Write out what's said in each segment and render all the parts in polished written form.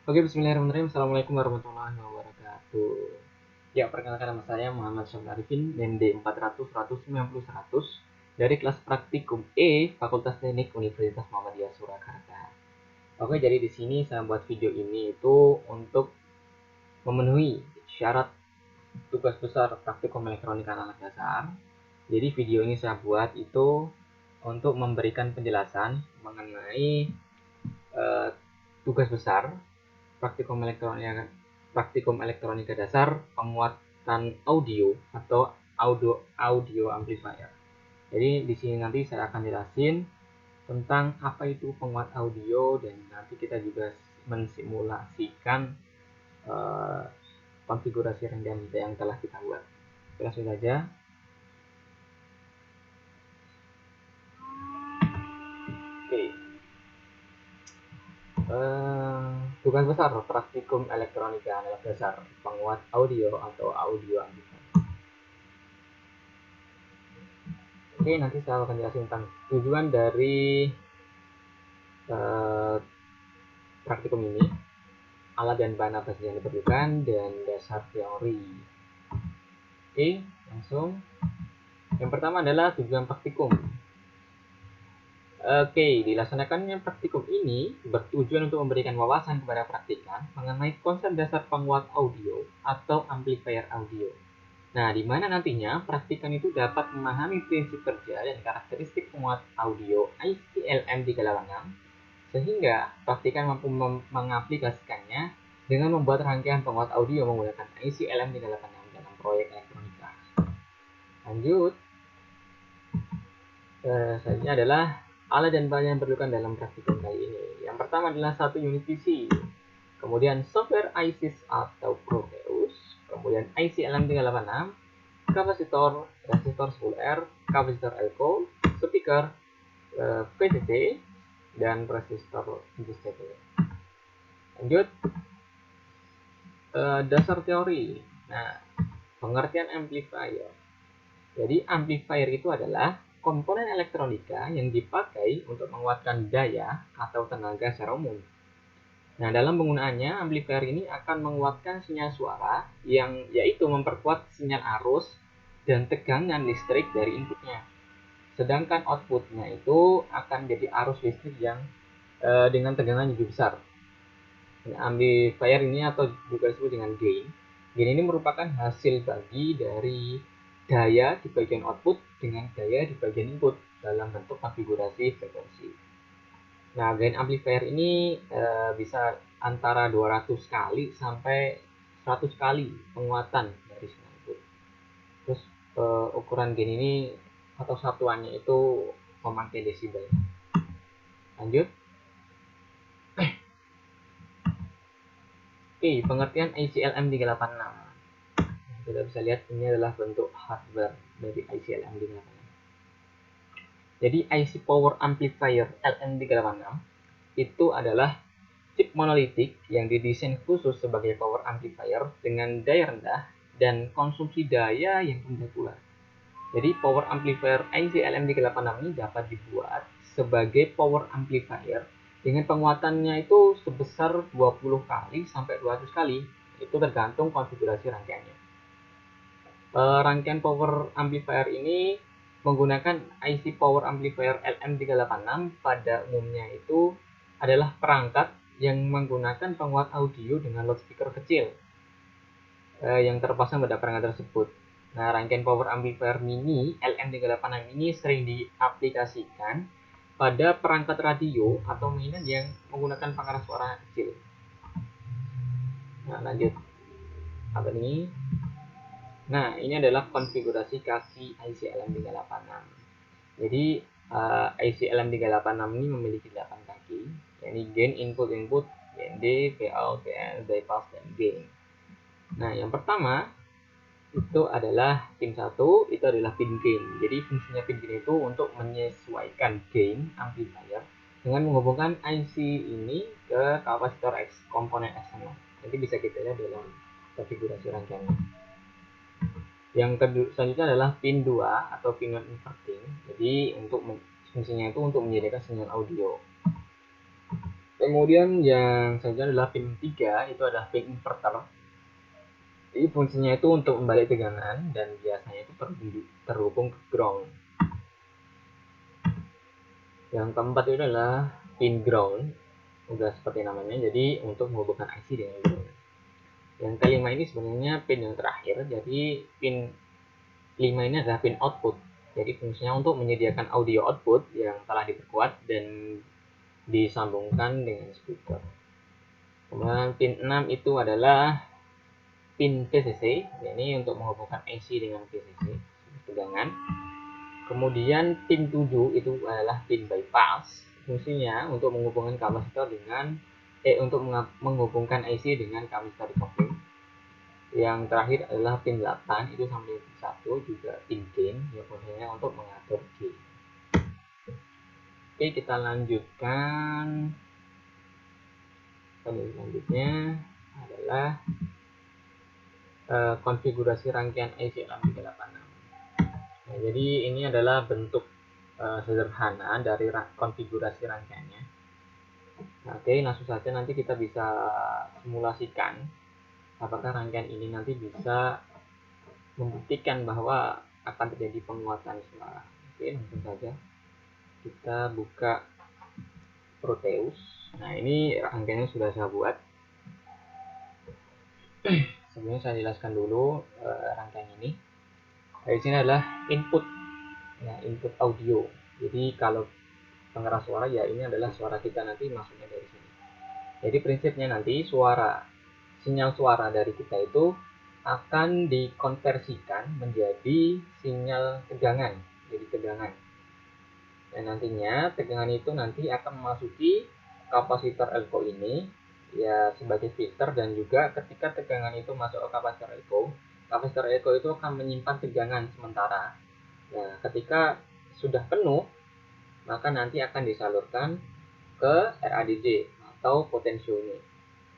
Oke, bismillahirrahmanirrahim. Assalamualaikum warahmatullahi wabarakatuh. Ya, perkenalkan nama saya Muhammad Syamil Arifin, ND 400 190 100 dari kelas praktikum E Fakultas Teknik Universitas Muhammadiyah Surakarta. Oke, jadi di sini saya buat video ini itu untuk memenuhi syarat tugas besar praktikum elektronika anak dasar. Jadi video ini saya buat itu untuk memberikan penjelasan mengenai eh, tugas besar praktikum elektronika dasar penguatan audio atau audio amplifier. Jadi di sini nanti saya akan jelasin tentang apa itu penguat audio dan nanti kita juga mensimulasikan uh, konfigurasi rangkaian yang telah kita buat. Langsung saja. Oke. Tugas besar praktikum elektronika anak dasar penguat audio atau audio amplifier. Oke, nanti saya akan jelasin tentang tujuan dari uh, praktikum ini, alat dan bahan apa saja yang diperlukan, dan dasar teori. Oke, langsung. Yang pertama adalah tujuan praktikum. Oke, dilaksanakannya praktikum ini bertujuan untuk memberikan wawasan kepada praktikan mengenai konsep dasar penguat audio atau amplifier audio. Nah, di mana nantinya praktikan itu dapat memahami prinsip kerja dan karakteristik penguat audio IC-LM386 sehingga praktikan mampu mengaplikasikannya dengan membuat rangkaian penguat audio menggunakan IC LM386 dalam proyek elektronika. Lanjut, selanjutnya adalah alat dan bahan yang diperlukan dalam praktikum kali ini. Yang pertama adalah satu unit PC, kemudian software ICs atau Proteus, kemudian IC LM386, kapasitor, resistor 10R, kapasitor elko, speaker, VCC, dan resistor JCT. Lanjut, dasar teori. Nah, pengertian amplifier. Jadi amplifier itu adalah komponen elektronika yang dipakai untuk menguatkan daya atau tenaga secara umum. Nah, dalam penggunaannya, amplifier ini akan menguatkan sinyal suara yang yaitu memperkuat sinyal arus dan tegangan listrik dari inputnya. Sedangkan outputnya itu akan jadi arus listrik yang dengan tegangan yang lebih besar. Nah, amplifier ini atau juga disebut dengan gain. Gain ini merupakan hasil bagi dari daya di bagian output dengan daya di bagian input dalam bentuk konfigurasi frekuensi. Nah, gain amplifier ini bisa antara 200 kali sampai 100 kali penguatan dari sinyal input. Terus ukuran gain ini atau satuannya itu memakai desibel. Lanjut. Oke, pengertian ICLM386. Kita bisa lihat ini adalah bentuk hardware dari ICLM386. Jadi IC Power Amplifier LM386 itu adalah chip monolitik yang didesain khusus sebagai power amplifier dengan daya rendah dan konsumsi daya yang rendah pula. Jadi power amplifier IC-LM386 ini dapat dibuat sebagai power amplifier dengan penguatannya itu sebesar 20 kali sampai 200 kali. Itu tergantung konfigurasi rangkaiannya. Rangkaian power amplifier ini menggunakan IC Power Amplifier LM386 pada umumnya itu adalah perangkat yang menggunakan penguat audio dengan loudspeaker kecil yang terpasang pada perangkat tersebut. Nah, rangkaian power amplifier mini LM386 ini sering diaplikasikan pada perangkat radio atau mainan yang menggunakan pengeras suara kecil. Nah, lanjut. Apa ini? Nah, ini adalah konfigurasi kaki IC LM386. Jadi, IC LM386 ini memiliki 8 kaki, yakni gain, input, GND, VOUT, VN, bypass, dan gain. Nah, yang pertama itu adalah pin 1, itu adalah pin gain. Jadi fungsinya pin gain itu untuk menyesuaikan gain amplifier dengan menghubungkan IC ini ke kapasitor X, komponen eksternal. Nanti bisa kita lihat dalam konfigurasi rangkaiannya. Yang kedua selanjutnya adalah pin 2 atau pin non inverting. Jadi untuk fungsinya itu untuk menyediakan sinyal audio. Kemudian yang selanjutnya adalah pin 3, itu adalah pin inverter. Jadi fungsinya itu untuk membalik tegangan dan biasanya itu terhubung ke ground. Yang keempat itu adalah pin ground, udah seperti namanya, jadi untuk menghubungkan IC dengan ground. Yang kelima ini sebenarnya pin yang terakhir, jadi pin 5 ini adalah pin output. Jadi fungsinya untuk menyediakan audio output yang telah diperkuat dan disambungkan dengan speaker. Kemudian pin 6 itu adalah pin VCC, ini untuk menghubungkan IC dengan VCC tegangan. Kemudian pin 7 itu adalah pin bypass, fungsinya untuk menghubungkan kapasitor dengan untuk menghubungkan IC dengan kapasitor kopling. Yang terakhir adalah pin 8, itu sampai 1 juga pin gain, yang fungsinya untuk mengatur gain. Oke, kita lanjutkan. Selanjutnya adalah konfigurasi rangkaian IC LM386. Nah, jadi ini adalah bentuk sederhana dari konfigurasi rangkaiannya. Nah, oke, langsung saja nanti kita bisa simulasikan apakah rangkaian ini nanti bisa membuktikan bahwa akan terjadi penguatan suara. Oke, langsung saja kita buka Proteus. Nah, ini rangkaiannya sudah saya buat. Sebelumnya saya jelaskan dulu rangkaian ini. Dari sini adalah input, ya, input audio. Jadi kalau pengeras suara, ya ini adalah suara kita nanti masuknya dari sini. Jadi prinsipnya nanti sinyal suara dari kita itu akan dikonversikan menjadi sinyal tegangan, jadi tegangan. Dan nantinya tegangan itu nanti akan memasuki kapasitor elko ini, ya, sebagai filter, dan juga ketika tegangan itu masuk ke kapasitor elko itu akan menyimpan tegangan sementara. Nah, ketika sudah penuh, maka nanti akan disalurkan ke RADJ atau potensiometer.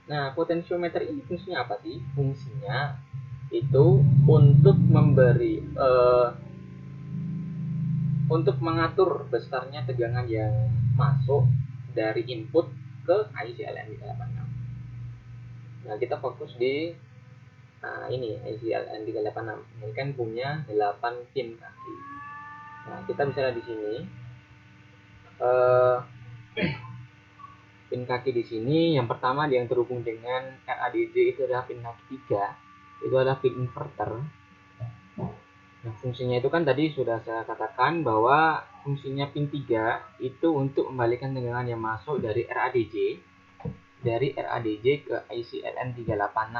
Nah, potensiometer ini fungsinya apa sih? Fungsinya itu untuk untuk mengatur besarnya tegangan yang masuk dari input ke IC LM386. Nah, kita fokus di ini IC LM386. Ini kan punya 8 pin kaki. Nah, kita bisa lihat di sini pin kaki di sini. Yang pertama yang terhubung dengan RADJ itu adalah pin kaki 3. Itu adalah pin inverter. Nah, fungsinya itu kan tadi sudah saya katakan bahwa fungsinya pin 3 itu untuk membalikkan tegangan yang masuk dari RADJ ke IC LM386.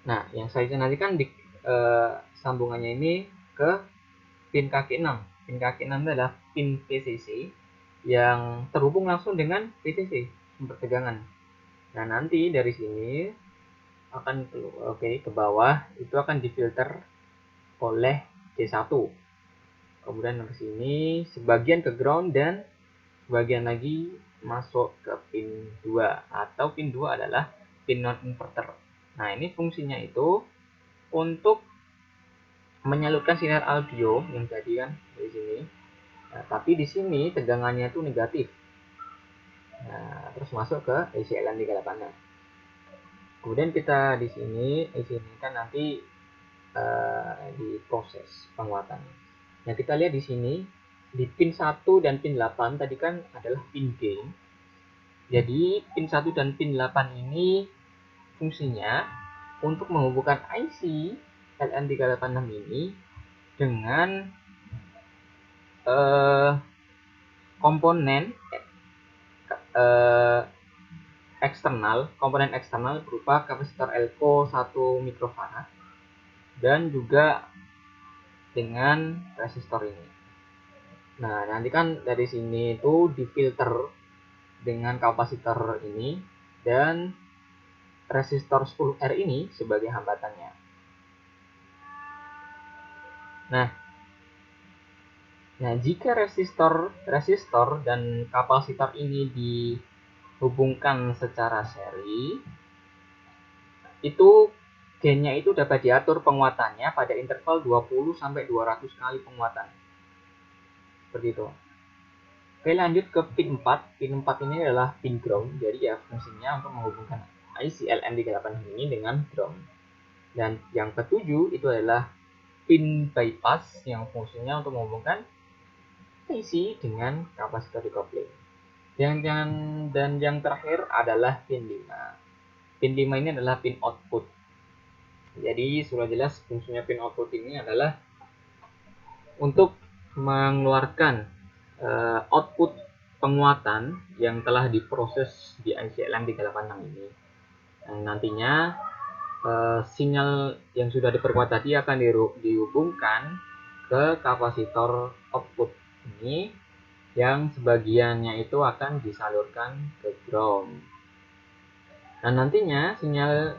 Nah, yang saya nanti kan di sambungannya ini ke pin kaki 6. Pin kaki 6 adalah pin VCC yang terhubung langsung dengan VCC, sumber tegangan. Nah, nanti dari sini akan ke bawah itu akan difilter oleh C1. Kemudian ke sini sebagian ke ground dan sebagian lagi masuk ke pin 2, atau pin 2 adalah pin non inverter. Nah, ini fungsinya itu untuk menyalurkan sinyal audio yang tadi kan dari sini. Nah, tapi di sini tegangannya itu negatif. Nah, terus masuk ke ICLM 386. Kemudian kita di sini kan nanti diproses penguatan. Nah, kita lihat di sini di pin 1 dan pin 8 tadi kan adalah pin gain. Jadi pin 1 dan pin 8 ini fungsinya untuk menghubungkan IC LM386 ini dengan komponen eksternal berupa kapasitor elko 1 mikrofarad dan juga dengan resistor ini. Nah, nanti kan dari sini itu difilter dengan kapasitor ini dan resistor 10R ini sebagai hambatannya. Nah, jika resistor dan kapasitor ini dihubungkan secara seri, itu gainnya itu dapat diatur penguatannya pada interval 20 sampai 200 kali penguatan. Seperti itu. Oke, lanjut ke pin 4. Pin 4 ini adalah pin ground. Jadi ya fungsinya untuk menghubungkan IC LM386 ini dengan ground. Dan yang ketujuh itu adalah pin bypass yang fungsinya untuk menghubungkan IC dengan kapasitor decoupling. Dan yang terakhir adalah pin 5. Pin 5 ini adalah pin output. Jadi sudah jelas fungsinya pin output ini adalah untuk mengeluarkan output penguatan yang telah diproses di IC LM386 ini. Nantinya sinyal yang sudah diperkuat tadi akan dihubungkan ke kapasitor output ini, yang sebagiannya itu akan disalurkan ke ground. Dan nantinya sinyal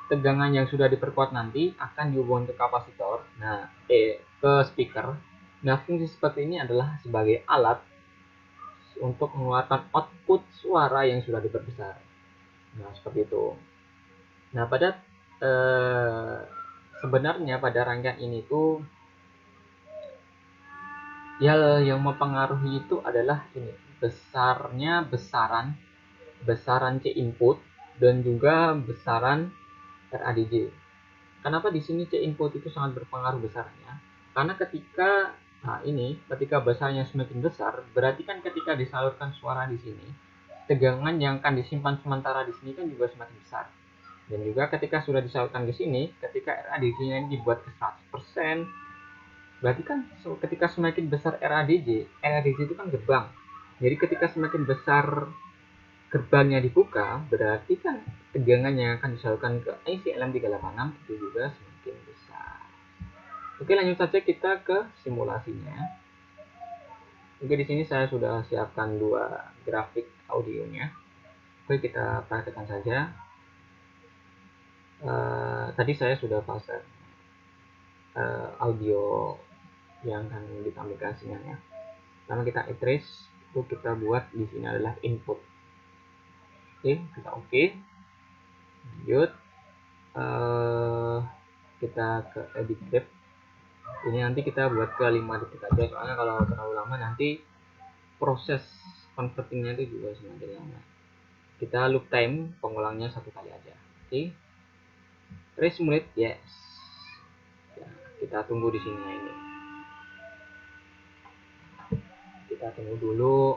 tegangan yang sudah diperkuat nanti akan dihubungkan ke kapasitor, ke speaker. Nah, fungsi seperti ini adalah sebagai alat untuk mengeluarkan output suara yang sudah diperbesar. Nah, seperti itu. Nah, sebenarnya pada rangkaian ini tuh yang mempengaruhi itu adalah ini, besaran C input dan juga besaran RADJ. Kenapa di sini C input itu sangat berpengaruh besarnya? Karena ketika besarnya semakin besar, berarti kan ketika disalurkan suara di sini, tegangan yang akan disimpan sementara di sini kan juga semakin besar. Dan juga ketika sudah disalurkan ke sini, ketika RADJ-nya dibuat ke 100%, berarti kan ketika semakin besar RADJ itu kan gerbang. Jadi ketika semakin besar gerbangnya dibuka, berarti kan tegangan yang akan disalurkan ke IC LM386 itu juga semakin besar. Oke, lanjut saja kita ke simulasinya. Oke, di sini saya sudah siapkan dua grafik audionya. Oke, kita praktekkan saja. Tadi saya sudah pasang audio yang akan ditampilkan sinyalnya. Pertama kita trace, itu kita buat di sini adalah input. Oke, kita oke. Lanjut, kita ke edit graph. Ini nanti kita buat ke 5 detik aja, soalnya kalau terlalu lama nanti proses convertingnya itu juga semakin lama. Kita loop time pengulangnya 1 kali aja. Oke, trace simulate, yes. Ya, kita tunggu di sini ini. Kita tunggu dulu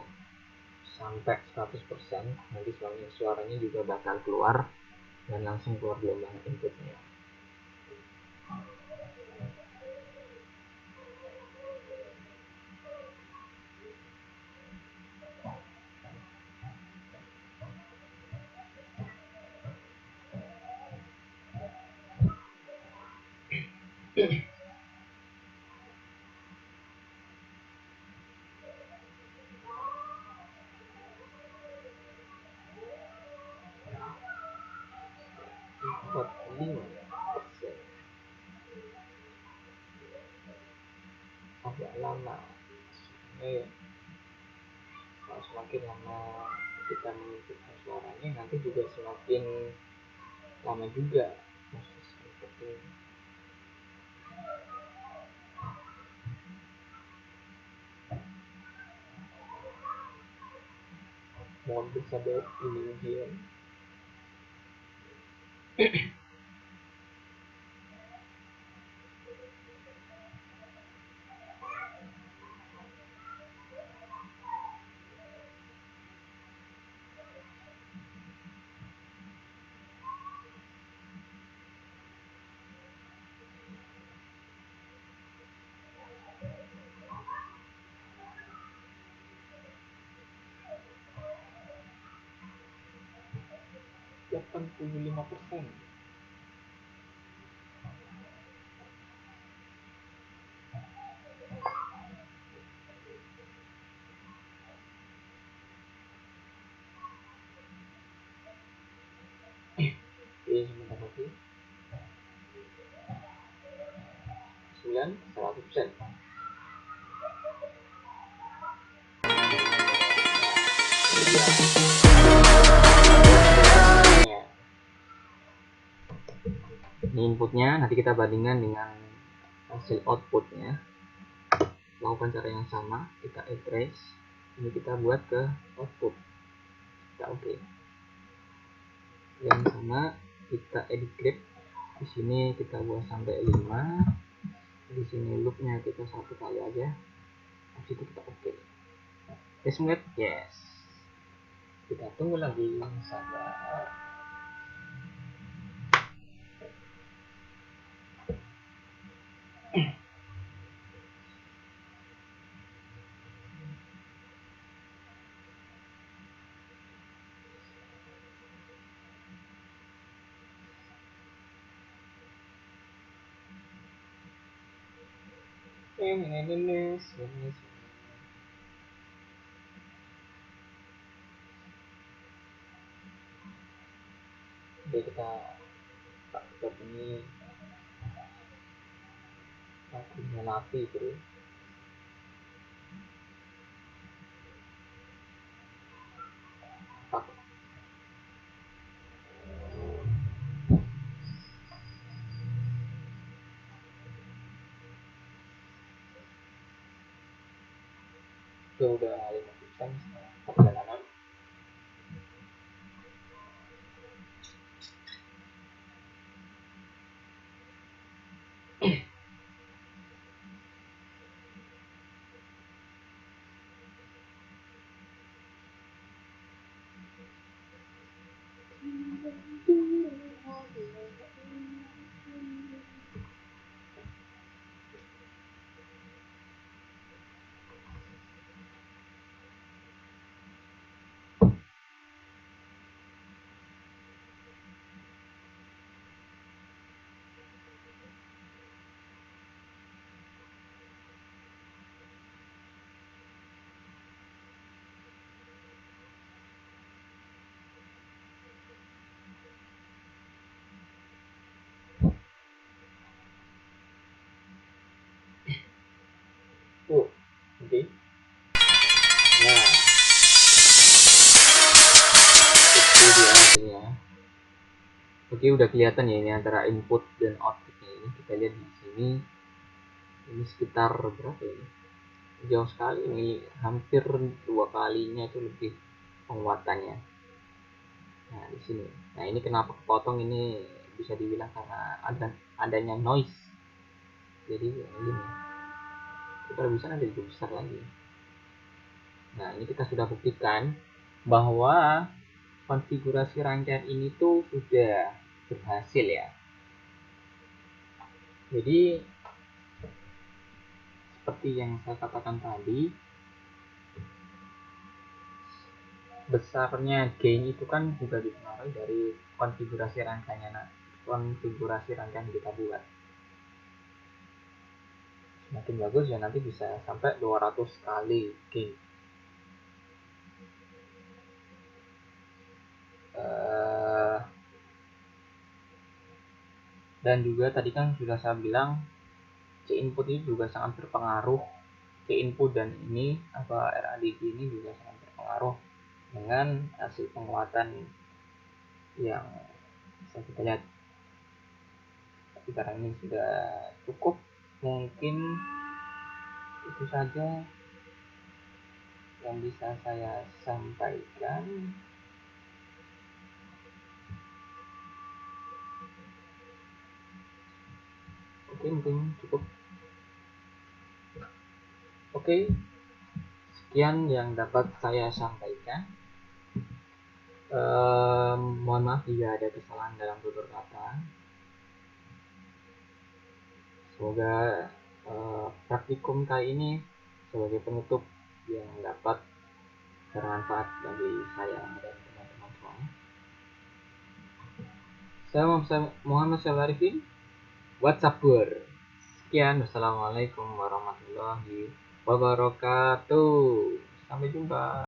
sampai 100%, nanti suaranya juga bakal keluar dan langsung keluar gelombang inputnya. Agak lama. Kalau semakin lama kita menginputkan suaranya, nanti juga semakin lama juga proses seperti ini. Mohon bersabar ini ujian. %85. Sebentar lagi 100%. Ini inputnya, nanti kita bandingkan dengan hasil outputnya. Lakukan cara yang sama, kita trace. Ini kita buat ke output. Kita oke. Yang sama kita edit grep. Di sini kita buat sampai 5. Di sini loopnya kita 1 kali aja. Habis itu kita oke. Estimate yes. Kita tunggu lagi, sabar. Oke, kita pakai ini napi terus. Itu udah 50% perjalanan. Oke. Nah, itu dia hasilnya. Oke, udah kelihatan ya ini antara input dan outputnya ini. Kita lihat di sini. Ini sekitar berapa ya? Jauh sekali, ini hampir 2 kalinya itu lebih penguatannya. Nah, di sini. Nah, ini kenapa kepotong, ini bisa dibilang karena adanya noise. Jadi ini kita bisa ada lebih besar lagi. Nah, ini kita sudah buktikan bahwa konfigurasi rangkaian ini tuh sudah berhasil ya. Jadi seperti yang saya katakan tadi, besarnya gain itu kan juga dipengaruhi dari konfigurasi rangkaian yang kita buat. Semakin bagus ya nanti bisa sampai 200 kali gain. Dan juga tadi kan sudah saya bilang C input ini juga sangat berpengaruh. C input dan ini RADG ini juga sangat berpengaruh dengan hasil penguatan yang bisa kita lihat. Tapi karena ini sudah cukup, mungkin itu saja yang bisa saya sampaikan. Oke, mungkin cukup. Oke, sekian yang dapat saya sampaikan. Mohon maaf jika ada kesalahan dalam tutur kata. Semoga praktikum kali ini sebagai penutup yang dapat bermanfaat bagi saya dan teman-teman semua. Saya Muhammad Syarifin, WhatsApp Bur. Sekian, wassalamualaikum warahmatullahi wabarakatuh. Sampai jumpa.